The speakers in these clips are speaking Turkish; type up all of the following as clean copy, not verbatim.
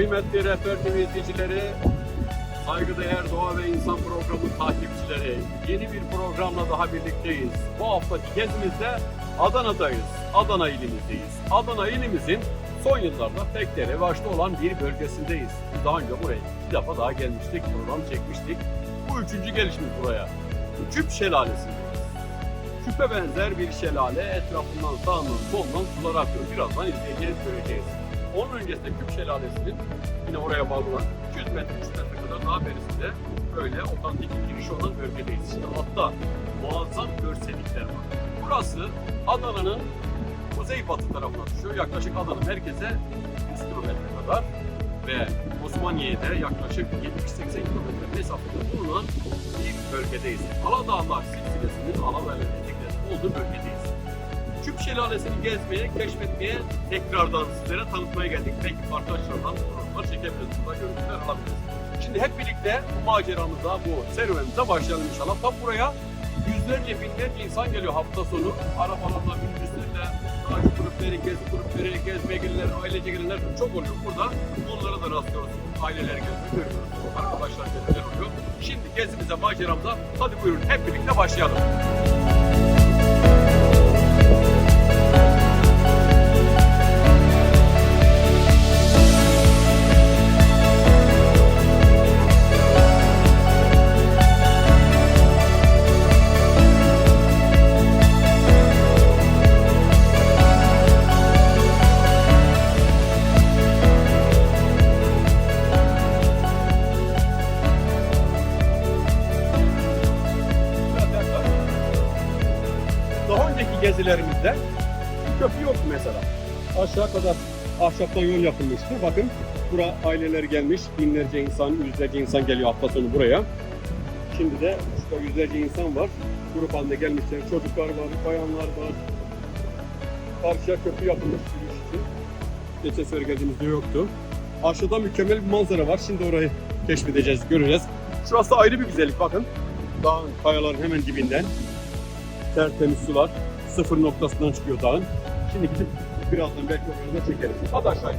Kıymetli Rehber TV izleyicileri, saygıdeğer Doğa ve İnsan programı takipçileri, yeni bir programla daha birlikteyiz. Bu haftaki gezimizde Adana'dayız, Adana ilimizdeyiz. Adana ilimizin son yıllarda pek de revaçta olan bir bölgesindeyiz. Biz daha önce buraya bir defa daha gelmiştik, program çekmiştik. Bu üçüncü gelişimiz buraya. Küp Şelalesi'ndeyiz. Küpe benzer bir şelale, etrafından sağından solundan sular akıyor. Birazdan izleyeceğiz, göreceğiz. Onun öncesinde Küp Şelalesi'nin yine oraya bağlanan 200 metre, 300 metre kadar daha berisinde böyle otantik bir girişi olan bölgedeyiz. Şimdi altta muazzam görsellikler var. Burası Adana'nın kuzeybatı tarafına düşüyor. Yaklaşık Adana merkeze 100 kilometre kadar ve Osmaniye'ye de yaklaşık 70-80 kilometre mesafede bulunan bir bölgedeyiz. Aladağlar silsilesinin Aladağların olduğu bölgedeyiz. Küp Şelalesi'ni gezmeye, keşfetmeye, tekrardan sizlere tanıtmaya geldik. Belki farklı açılardan fotoğraflar çekebiliriz, burada görüntüler alabiliriz. Şimdi hep birlikte bu maceramıza, bu serüvenimize başlayalım inşallah. Tam buraya yüzlerce, binlerce insan geliyor hafta sonu. Arabalarla, minibüslerle, dağcı grupları, gezi grupları, gezmeye gelenler, ailece gelenler çok oluyor. Burada onlara da rastlıyoruz. Aileler geliyor, görüyoruz. Arkadaşlar gelenler oluyor. Şimdi gezimize, maceramıza hadi buyurun hep birlikte başlayalım. Daha önceki gezilerimizde köprü yoktu mesela. Aşağı kadar ahşaptan yol yapılmıştı. Bakın buraya aileler gelmiş. Binlerce insan, yüzlerce insan geliyor hafta sonu buraya. Şimdi de şurada yüzlerce insan var. Grup halinde gelmişler. Çocuklar var, bayanlar var. Karşıya köprü yapılmış yürüyüş için. Geçen sefer geldiğimizde yoktu. Aşağıda mükemmel bir manzara var. Şimdi orayı keşfedeceğiz, göreceğiz. Şurası ayrı bir güzellik bakın. Dağın, kayaların hemen dibinden. Tertemiz sular, sıfır noktasından çıkıyor dağın. Şimdi gidip birazdan belki oraya da çekelim. Hadi aşağıya.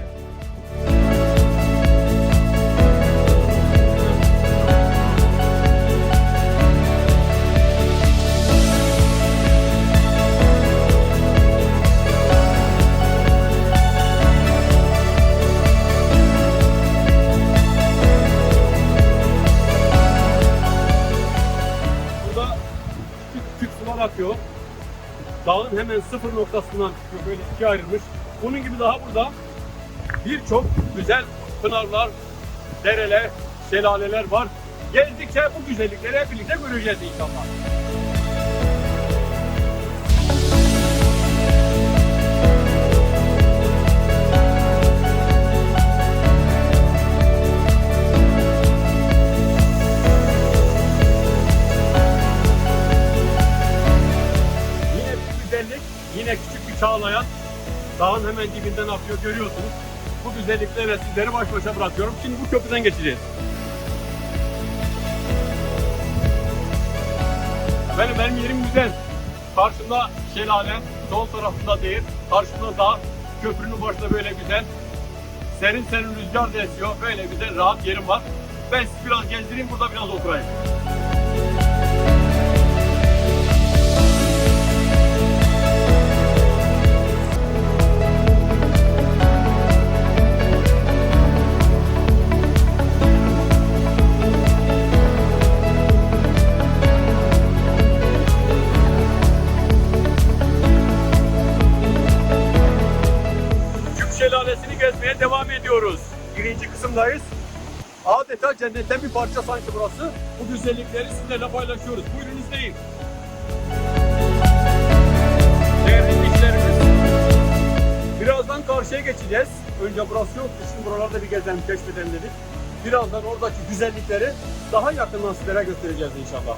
Burada küçük sular akıyor. Dağın hemen sıfır noktasından çıkıyor. Böyle ikiye ayrılmış. Bunun gibi daha burada birçok güzel pınarlar, dereler, şelaleler var. Gezdikçe bu güzellikleri hep birlikte göreceğiz inşallah. Yine küçük bir çağlayan dağın hemen dibinden akıyor, görüyorsunuz. Bu güzelliklerle sizleri baş başa bırakıyorum. Şimdi bu köprüden geçeceğiz. Benim yerim güzel. Karşımda şelale, sol tarafında değil, karşımda dağ, köprünün başında böyle güzel. Serin serin rüzgar da esiyor, böyle güzel rahat yerim var. Ben sizi biraz gezdireyim, burada biraz oturayım. Şelalesini gezmeye devam ediyoruz. Birinci kısımdayız. Adeta cennetten bir parça sanki burası. Bu güzellikleri sizlerle paylaşıyoruz. Buyurun izleyin. Değerli izleyicilerimiz, birazdan karşıya geçeceğiz. Önce burası yoktu. Şimdi buralarda bir gezelim, keşfedelim dedik. Birazdan oradaki güzellikleri daha yakından sizlere göstereceğiz inşallah.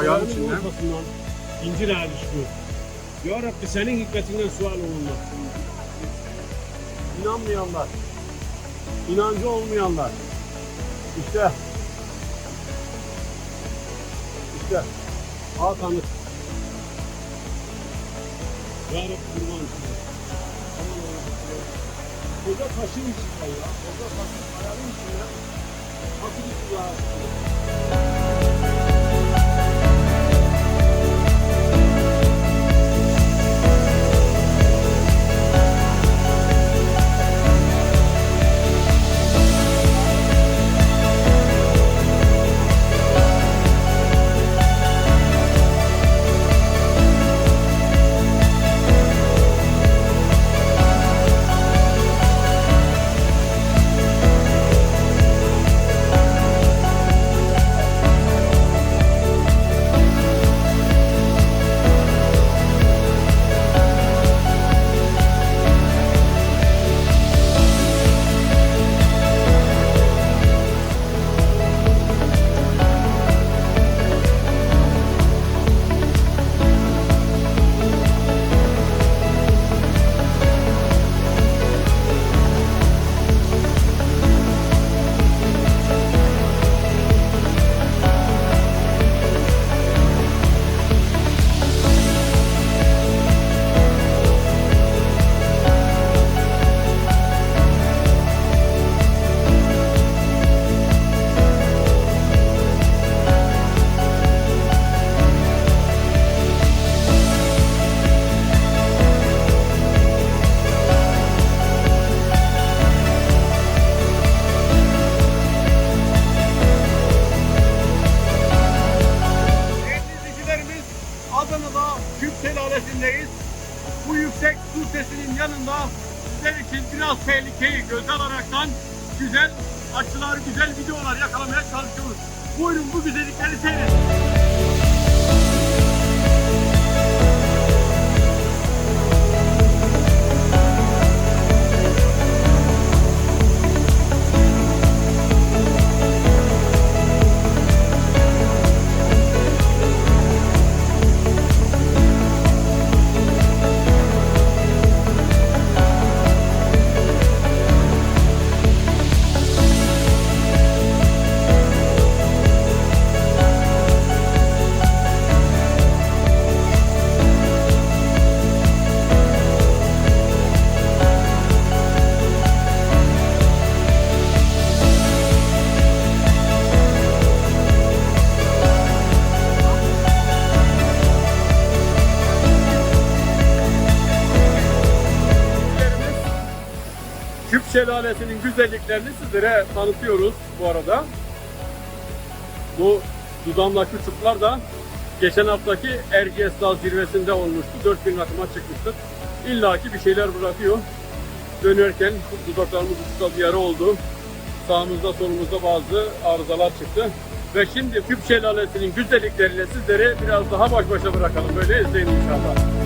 kayağın kayanın içinden. ortasından incir ağacı çıkıyor. Ya Rabbi senin hikmetinden sual olunmaz. İnanmayanlar, inancı olmayanlar, işte Hakan'ı Ya Rabbi kurban size. Aman Allah'ım. Koca taşın içinde ya. Koca taşın kayanın içinde. Nasıl bir su ya? Adana'da Küp Şelalesi'ndeyiz. Bu yüksek su sesinin yanında sizler için biraz tehlikeyi göze alaraktan güzel açılar, güzel videolar yakalamaya çalışıyoruz. Buyurun bu güzellikleri seyredin. Küp Şelalesi'nin güzelliklerini sizlere tanıtıyoruz bu arada. Bu Dudam'daki uçuklar da geçen haftaki Erciyes Dağ zirvesinde olmuştu. 4000 rakıma çıkmıştık. İlla ki bir şeyler bırakıyor. Dönerken dudaklarımız uçta bir yara oldu. Sağımızda solumuzda bazı arızalar çıktı. Ve şimdi Küp Şelalesi'nin güzellikleriyle sizleri biraz daha baş başa bırakalım. Böyle izleyin inşallah.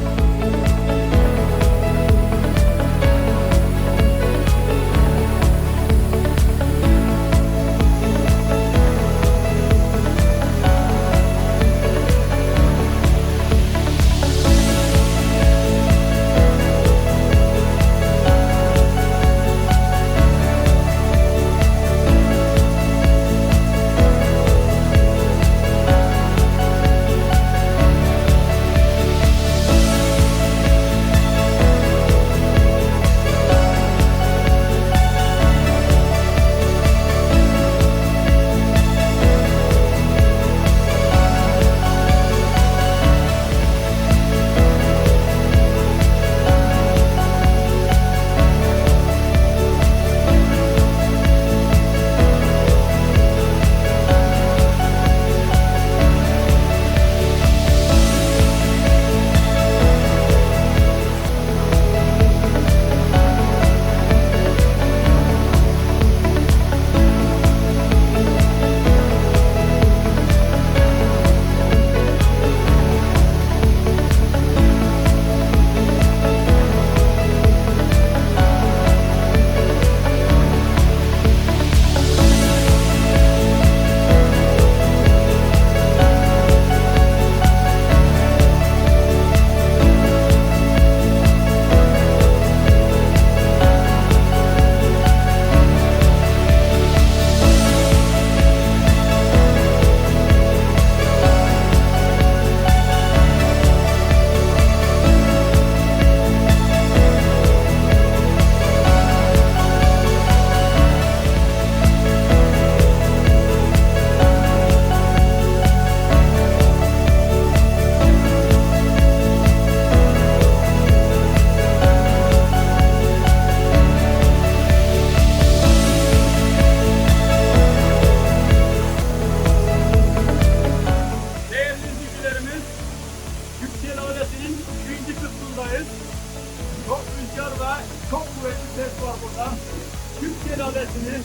Şelalesi'nin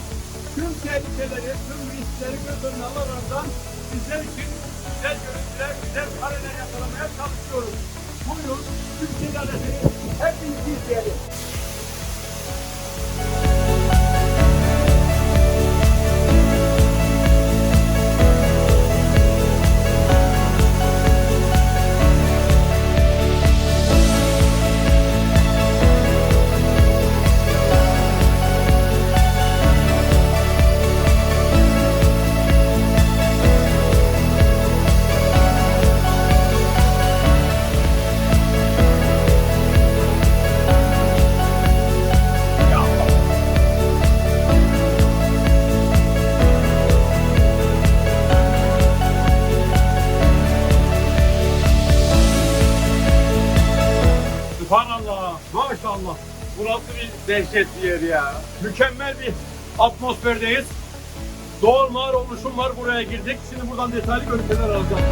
tüm tehlikeleri, tüm riskleri göz önüne alaraktan sizler için güzel görüntüler, güzel kareler yakalamaya çalışıyoruz. Buyurun Tüm Şelalesi'ni hepiniz izleyelim. Subhanallah, maşallah. Burası bir dehşet bir yer ya. Mükemmel bir atmosferdeyiz. Doğal mağara oluşum var, buraya girdik. Şimdi buradan detaylı görüntüler alacağız.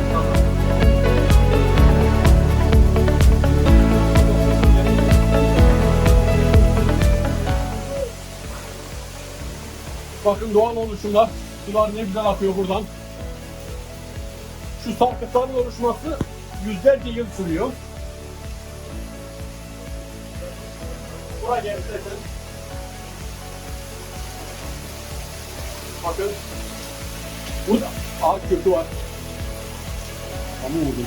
Bakın doğal oluşumlar. Sular ne güzel akıyor buradan. Şu sarkıtların oluşması yüzlerce yıl sürüyor. Buraya gelirsen. Bakın. Burada ağaç kökü var. Ama vurdum.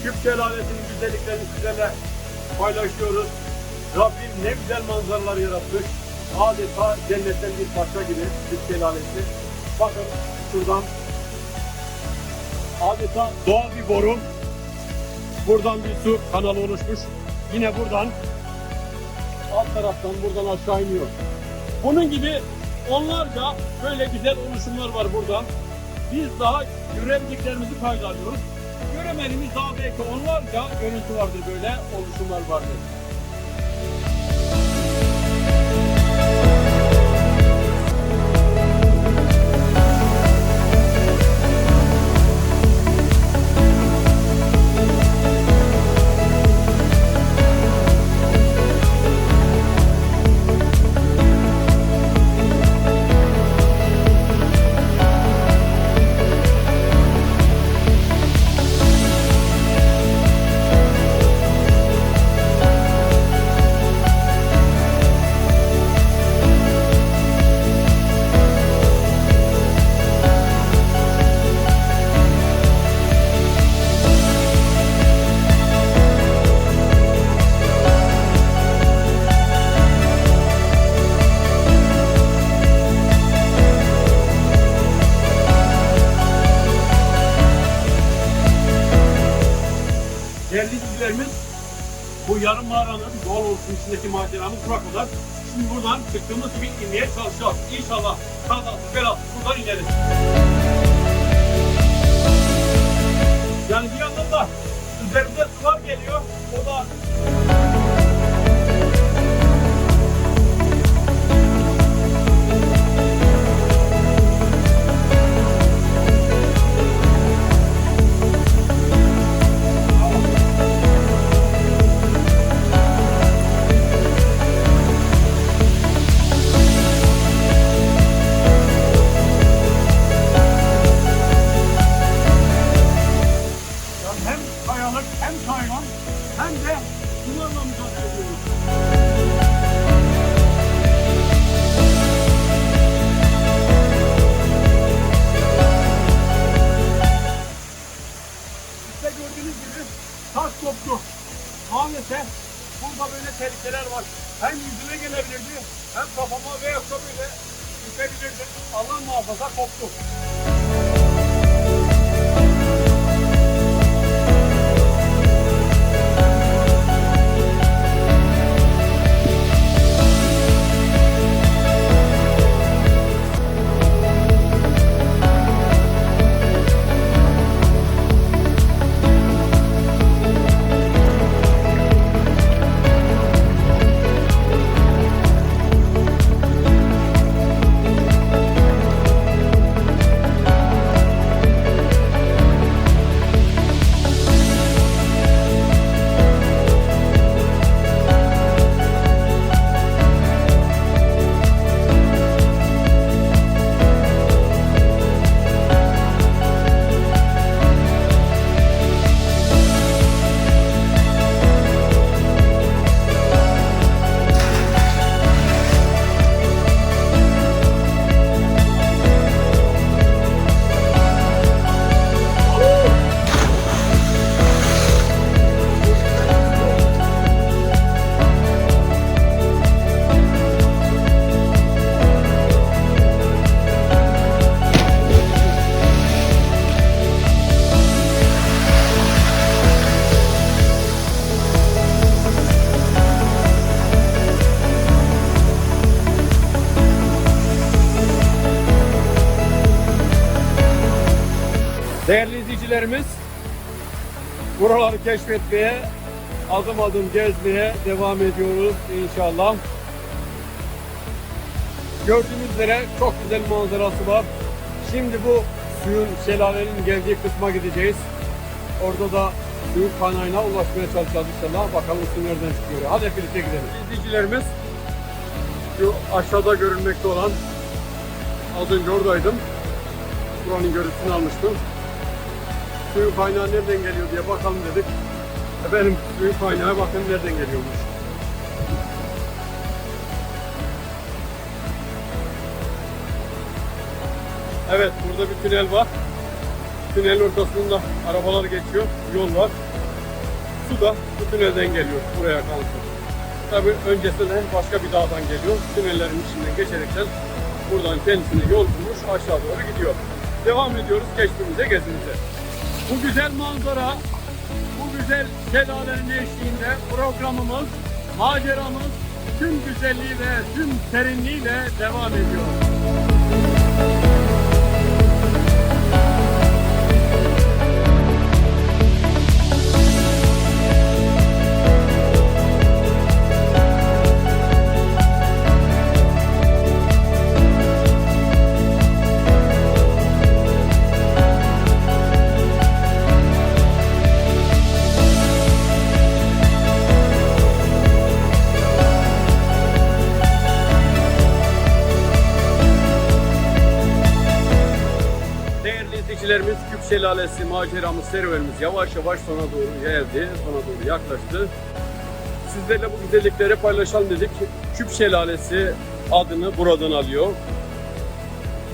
Küp Şelalesi'nin güzelliklerini sizlerle paylaşıyoruz. Rabbim ne güzel manzaralar yaratmış. Adeta cennetten bir parça gibi Küp Şelalesi. Bakın şuradan adeta doğal bir boru. Buradan bir su kanalı oluşmuş. Yine buradan alt taraftan buradan aşağı iniyor. Bunun gibi onlarca böyle güzel oluşumlar var burada. Biz daha görebildiklerimizi kayda alıyoruz. Göremediğimiz daha belki onlarca görüntü vardır, böyle oluşumlar vardır. Değerli izleyicilerimiz, bu yarım mağaranın doğal oluşum içindeki maceramız buraya kadar. Şimdi buradan çıktığımız gibi inmeye çalışacağız. İnşallah kazasız belasız buradan ineriz. Yani bir yandan da üzerimize sular geliyor. O da hem kayalık hem kaygan hem de sular hafıza koptu. Değerli izleyicilerimiz, buraları keşfetmeye, adım adım gezmeye devam ediyoruz inşallah. Gördüğünüz üzere çok güzel manzarası var. Şimdi bu suyun, şelalenin geldiği kısma gideceğiz. Orada da suyun kaynağına ulaşmaya çalışacağız inşallah. Bakalım su nereden çıkıyor. Hadi hep birlikte gidelim. İzleyicilerimiz, şu aşağıda görünmekte olan, az önce oradaydım. Buranın görüntüsünü almıştım. Suyun kaynağı nereden geliyor diye bakalım dedik. Efendim, suyun kaynağı bakın nereden geliyormuş. Evet, burada bir tünel var. Tünelin ortasında arabalar geçiyor, yol var. Su da bu tünelden geliyor, buraya kalkıyor. Tabii öncesinde başka bir dağdan geliyor. Tünellerin içinden geçerekten buradan kendisine yol bulmuş, aşağı doğru gidiyor. Devam ediyoruz keşfimize, gezimize. Bu güzel manzara, bu güzel şelalenin eşliğinde programımız, maceramız tüm güzelliği ve tüm serinliğiyle devam ediyor. İzleyicilerimiz, Küp Şelalesi maceramız, serüvenimiz yavaş yavaş sona doğru geldi, sona doğru yaklaştı. Sizlerle bu güzellikleri paylaşalım dedik. Küp Şelalesi adını buradan alıyor.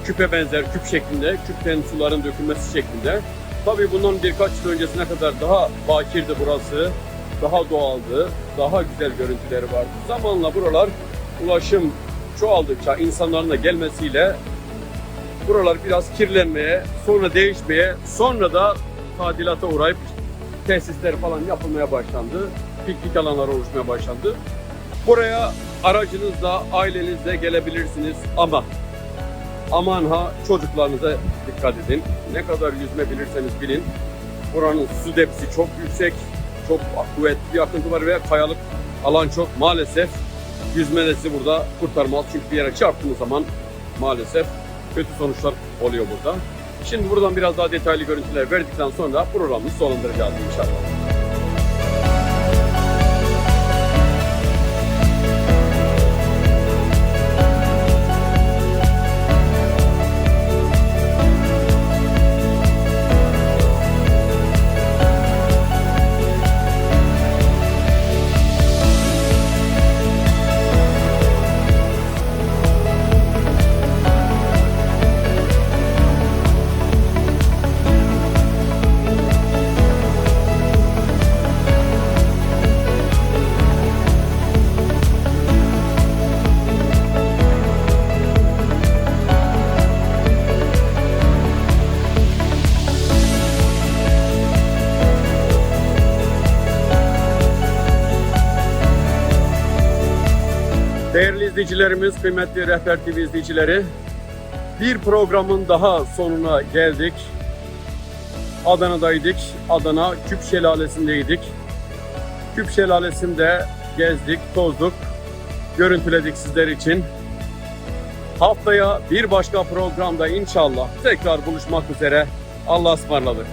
Küpe benzer, küp şeklinde, küpten suların dökülmesi şeklinde. Tabii bundan birkaç yıl öncesine kadar daha bakirdi burası, daha doğaldı, daha güzel görüntüleri vardı. Zamanla buralar ulaşım çoğaldıkça, insanların da gelmesiyle buralar biraz kirlenmeye, sonra değişmeye, sonra da tadilata uğrayıp tesisler falan yapılmaya başlandı. Piknik alanları oluşmaya başlandı. Buraya aracınızla, ailenizle gelebilirsiniz ama aman ha, çocuklarınıza dikkat edin. Ne kadar yüzme bilirseniz bilin. Buranın su depsi çok yüksek, çok kuvvetli bir akıntı var ve kayalık alan çok. Maalesef yüzme sizi burada kurtarmaz. Çünkü bir yere çarptığınız zaman maalesef kötü sonuçlar oluyor burada. Şimdi buradan biraz daha detaylı görüntüler verdikten sonra programımızı sonlandıracağız inşallah. izleyicilerimiz, kıymetli Rehber TV izleyicileri, bir programın daha sonuna geldik. Adana'daydık. Adana Küp Şelalesi'ndeydik. Küp Şelalesi'nde gezdik, tozduk, görüntüledik sizler için. Haftaya bir başka programda inşallah tekrar buluşmak üzere. Allah'a ısmarladık.